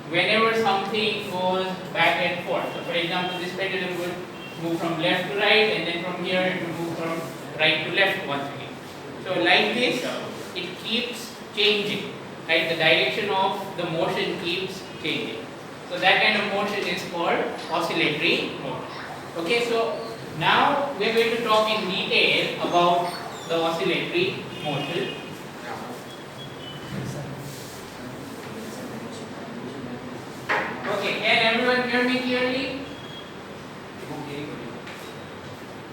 whenever something goes back and forth. So for example, this pendulum would move from left to right, and then from here it will move from right to left once again. So like this, it keeps changing, right? The direction of the motion keeps changing. So that kind of motion is called oscillatory motion. Okay, so now we are going to talk in detail about the oscillatory motion. Okay, can everyone hear me clearly?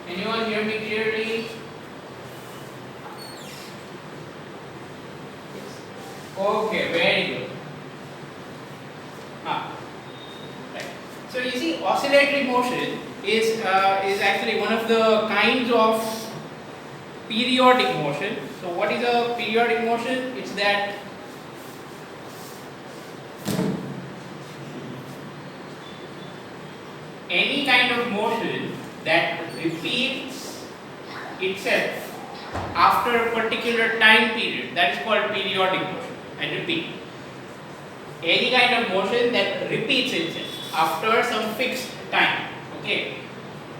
Anyone hear me clearly? Okay, very good. Right. So you see, oscillatory motion is actually one of the kinds of periodic motion. So what is a periodic motion? It's that any kind of motion that repeats itself after a particular time period, that is called periodic motion. I repeat, any kind of motion that repeats itself after some fixed time. Okay,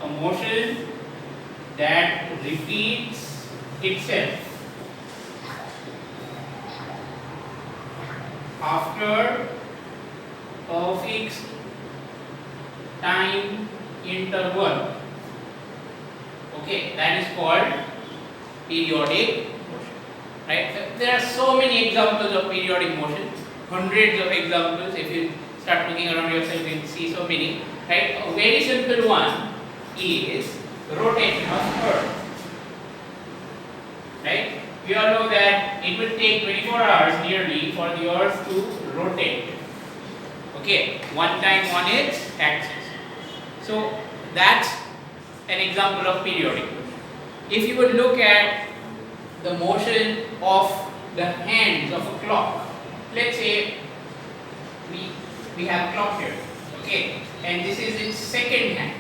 a motion that repeats itself after a fixed time interval. Okay, that is called periodic motion. Right? There are so many examples of periodic motion, hundreds of examples. If you start looking around yourself, you will see so many. Right? A very simple one is rotation of Earth. Right? We all know that it will take 24 hours nearly for the Earth to rotate. Okay, one time on its axis. So that's an example of periodic motion. If you would look at the motion of the hands of a clock, let's say we have a clock here, okay, and this is its second hand.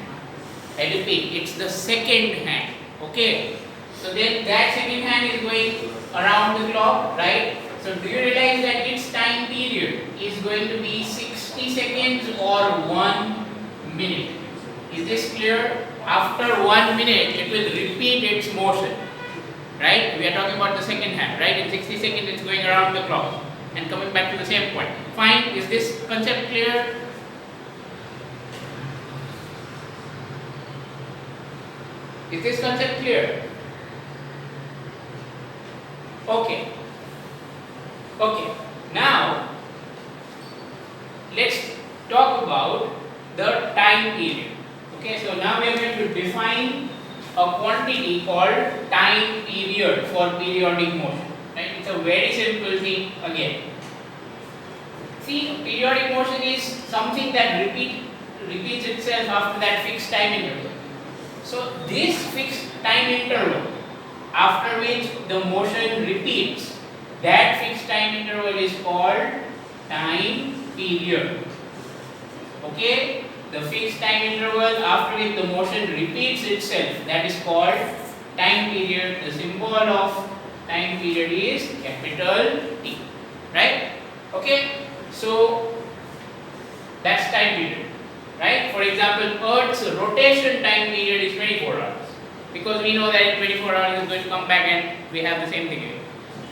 I repeat, it's the second hand, okay. So then that second hand is going around the clock, right? So do you realize that its time period is going to be 60 seconds or 1 minute? Is this clear? After 1 minute, it will repeat its motion, right? We are talking about the second hand, right? In 60 seconds, it's going around the clock and coming back to the same point. Fine. Is this concept clear? Is this concept clear? Okay. Okay. Now, let's talk about the time period. Okay, so now we are going to define a quantity called time period for periodic motion. Right? It's a very simple thing again. See, periodic motion is something that repeats itself after that fixed time interval. So this fixed time interval after which the motion repeats, that fixed time interval is called time period. Okay? The fixed time interval after which the motion repeats itself, that is called time period. The symbol of time period is capital T. Right? Okay? So that's time period. Right? For example, Earth's rotation time period is 24 hours. Because we know that in 24 hours it's going to come back and we have the same thing again.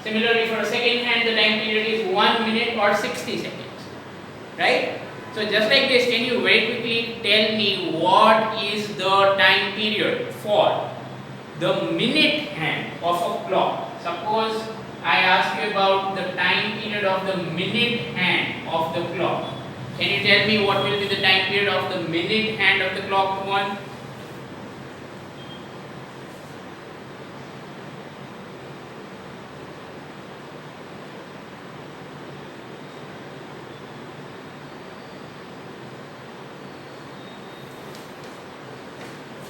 Similarly, for a second hand, the time period is 1 minute or 60 seconds. Right? So just like this, can you very quickly tell me what is the time period for the minute hand of a clock? Suppose I ask you about the time period of the minute hand of the clock. Can you tell me what will be the time period of the minute hand of the clock one?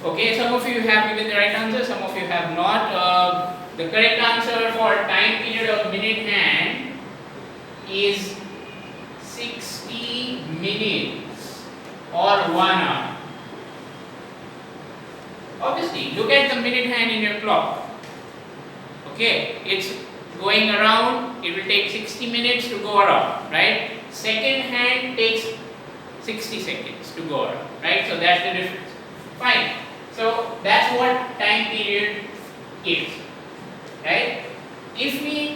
Okay, some of you have given the right answer, some of you have not. The correct answer for time period of minute hand is 60 minutes or 1 hour. Obviously, look at the minute hand in your clock. Okay, it's going around, it will take 60 minutes to go around, right? second hand takes 60 seconds to go around, right? So that's the difference. Fine. So that's what time period is, right? If we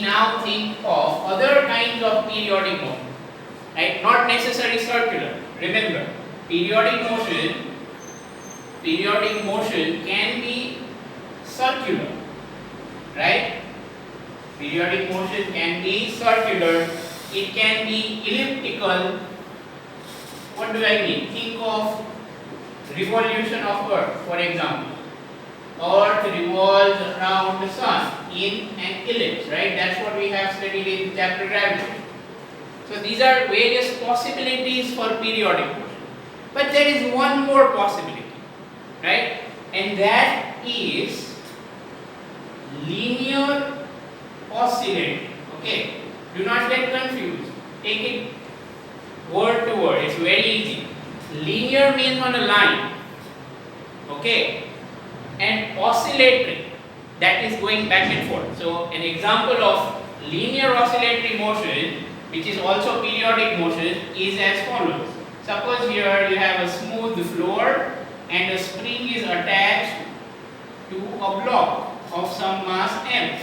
now think of other kinds of periodic motion, right? Not necessarily circular. Remember, periodic motion can be circular, right? Periodic motion can be circular, it can be elliptical. What do I mean? Think of revolution of Earth, for example. Earth revolves around the sun in an ellipse, right? That's what we have studied in chapter gravity. So these are various possibilities for periodic motion. But there is one more possibility, right? And that is linear oscillatory. Okay? Do not get confused. Take it word to word. It's very easy. Linear means on a line. Okay? And oscillatory, that is going back and forth. So an example of linear oscillatory motion, which is also periodic motion, is as follows. Suppose here you have a smooth floor and a spring is attached to a block of some mass m.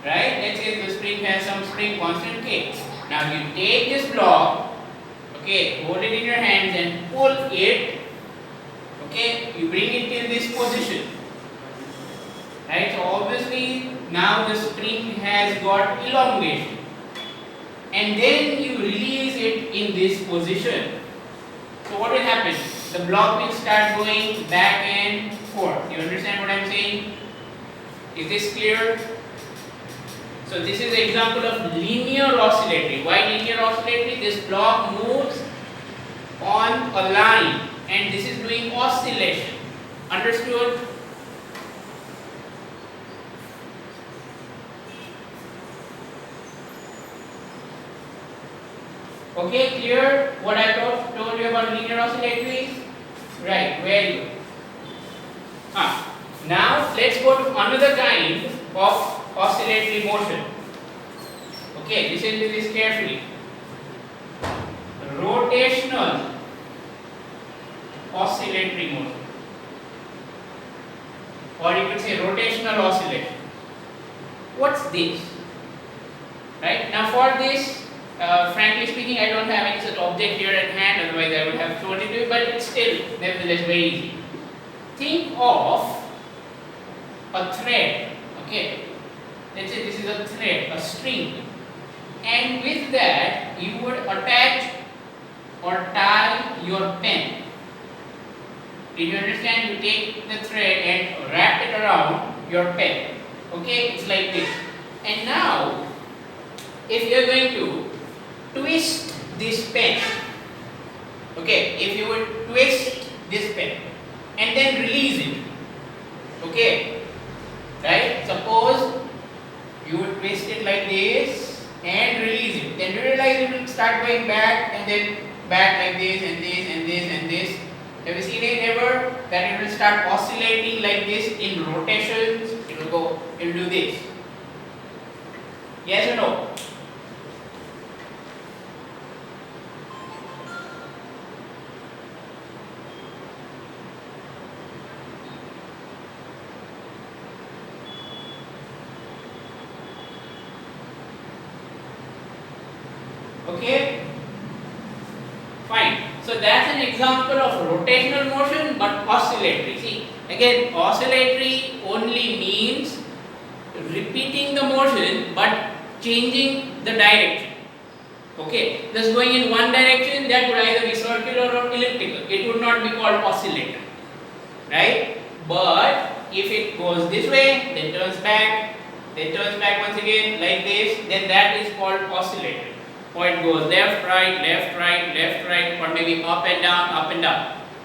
Right? Let's say the spring has some spring constant k. Now you take this block, okay, hold it in your hands and pull it. Okay, you bring it till this position, right? So obviously now the spring has got elongation, and then you release it in this position. So what will happen? The block will start going back and forth. You understand what I am saying? Is this clear? So this is an example of linear oscillatory. Why linear oscillatory? This block moves on a line, and this is doing oscillation. Understood? Okay, clear what I told you about linear oscillatories? Right, very good. Now let's go to another kind of oscillatory motion. Okay, listen to this carefully. Rotational oscillatory motion, or you could say rotational oscillation. What's this? Right, now for this, frankly speaking, I don't have any such object here at hand, otherwise I would have shown it to you, but it's still nevertheless very easy. Think of a thread, okay? Let's say this is a thread, a string, and with that you would attach or tie your pen. Did you understand? You take the thread and wrap it around your pen. Okay, it's like this. And now, if you are going to twist this pen, okay, if you would twist this pen and then release it, okay, right? Suppose you would twist it like this and release it. Then you realize it will start going back and then back like this and this and this and this. Have you seen it ever? That it will start oscillating like this in rotations. It will do this. Yes or no? Okay? Fine. So that's an example of rotational motion but oscillatory. See, again, oscillatory only means repeating the motion but changing the direction. Okay, just going in one direction, that would either be circular or elliptical. It would not be called oscillator, right? But if it goes this way, then turns back once again like this, then that is called oscillator. Or it goes left, right, or maybe up and down.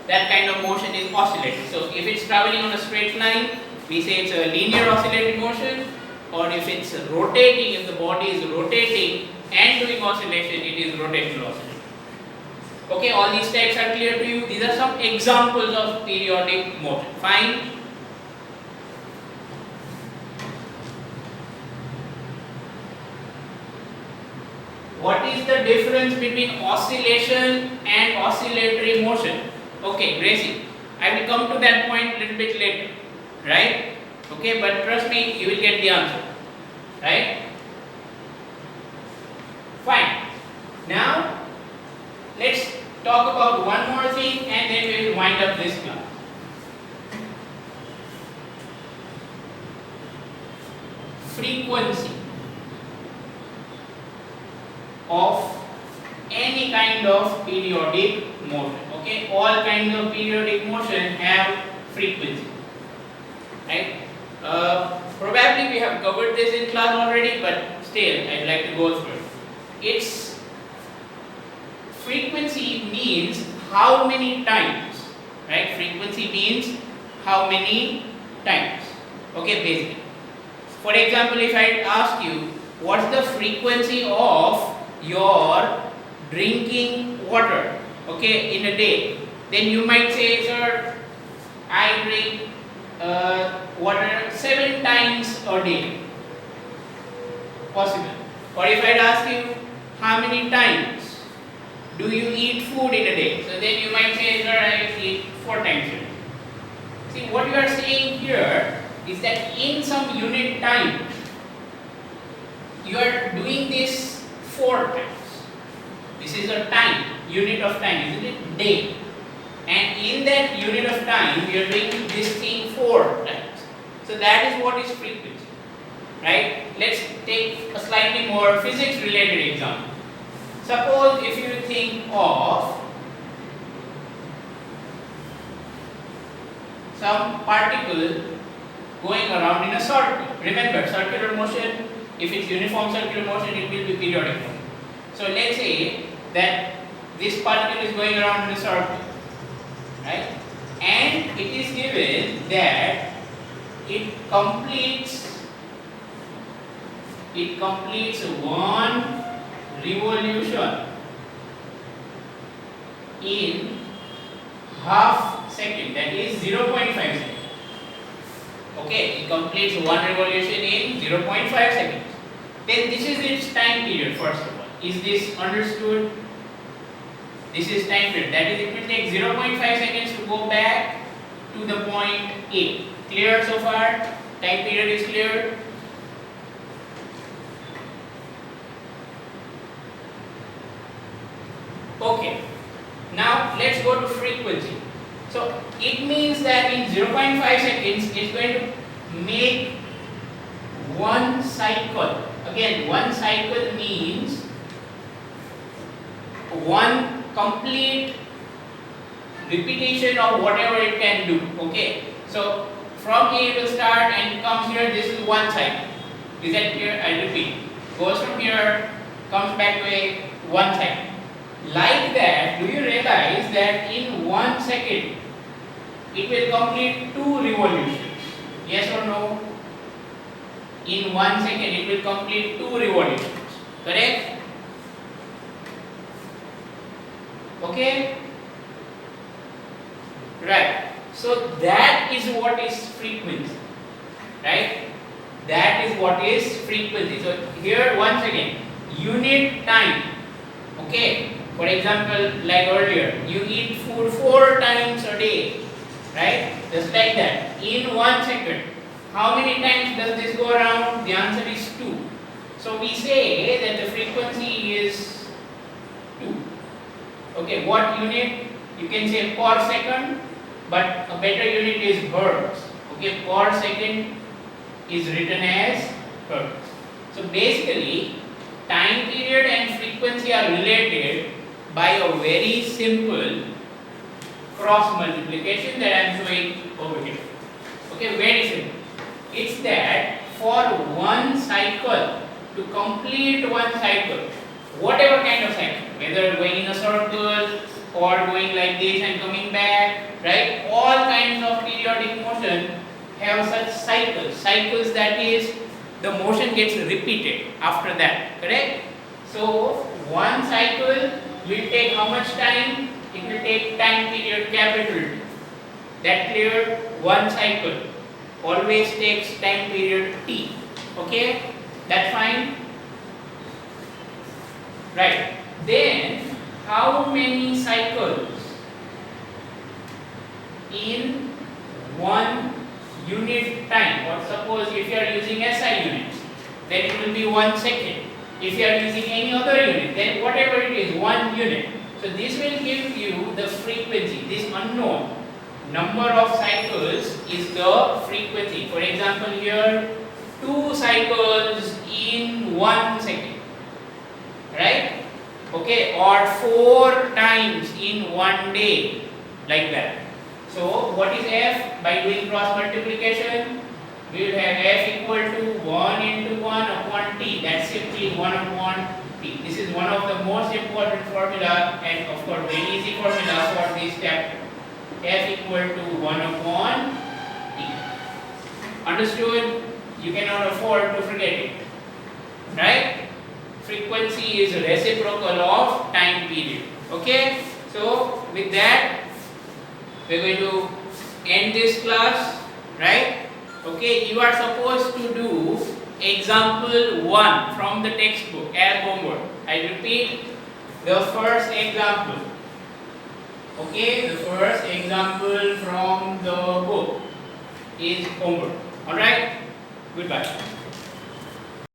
That kind of motion is oscillator. So if it's traveling on a straight line, we say it's a linear oscillating motion, or if it's rotating, if the body is rotating and doing oscillation, it is rotational oscillation. Okay, all these types are clear to you. These are some examples of periodic motion. Fine. what is the difference between oscillation and oscillatory motion? Okay, Gracie, I will come to that point a little bit later, right? Okay, but trust me, you will get the answer, right? Fine. Now, let's talk about one more thing and then we will wind up this class. Frequency of any kind of periodic motion. Okay, all kinds of periodic motion have frequency, right? Probably we have covered this in class already, but still I'd like to go through it. Its frequency means how many times, right? Frequency means how many times. Okay, basically. For example, if I ask you what's the frequency of your drinking water, okay, in a day, then you might say, sir, I drink water 7 times a day. Possible. Or if I'd ask you how many times do you eat food in a day, so then you might say, sir, I eat 4 times a day. See, what you are saying here is that in some unit time you are doing this 4 times. This is a time, unit of time, isn't it? Day. And in that unit of time you are doing this thing 4 times. So that is what is frequency, right? Let's take a slightly more physics related example. Suppose if you think of some particle going around in a circle. Remember, circular motion, if it's uniform circular motion, it will be periodic motion. So let's say that this particle is going around in a circle, right? And it is given that it completes one revolution in half second, that is 0.5 seconds. Okay, it completes one revolution in 0.5 seconds. Then this is its time period, first of all. Is this understood? This is time period. That is, it will take 0.5 seconds to go back to the point A. Clear so far? Time period is clear? Okay. Now let's go to frequency. So it means that in 0.5 seconds it's going to make one cycle. Again, one cycle means one complete repetition of whatever it can do. Okay. So from here it will start and comes here. This is one cycle. Is that clear? I repeat. Goes from here, comes back to a one cycle. Like that, do you realize that in 1 second it will complete 2 revolutions? Yes or no? In 1 second it will complete 2 revolutions. Correct? Okay? Right. So that is what is frequency. Right? That is what is frequency. So here once again, unit time. Okay? For example, like earlier, you eat food 4 times a day, right? Just like that. In 1 second, how many times does this go around? The answer is 2. So we say that the frequency is 2. Okay, what unit? You can say per second, but a better unit is hertz. Okay, per second is written as hertz. So basically, time period and frequency are related by a very simple cross multiplication that I am showing over here. Okay, very simple. It's that for one cycle, to complete one cycle, whatever kind of cycle, whether going in a circle or going like this and coming back, right? All kinds of periodic motion have such cycles. Cycles, that is, the motion gets repeated after that, correct? So one cycle will take how much time? It will take time period capital T. That clear? One cycle always takes time period T. Okay? That's fine? right? Then how many cycles in 1 unit time? Or suppose if you are using SI units, then it will be 1 second. If you are using any other unit, then whatever it is, 1 unit. So this will give you the frequency. This unknown number of cycles is the frequency. For example, here 2 cycles in 1 second, right? Okay, or 4 times in 1 day, like that. So what is f? By doing cross multiplication, we will have f equal to 1 into 1 upon t. That's simply 1 upon t. This is one of the most important formula, and of course very easy formula for this chapter. F equal to 1 upon t. Understood? You cannot afford to forget it, right? Frequency is reciprocal of time period. Okay? So with that, we are going to end this class, right? Okay, you are supposed to do example 1 from the textbook as homework. I repeat, the first example. Okay, the first example from the book is homework. Alright? Goodbye.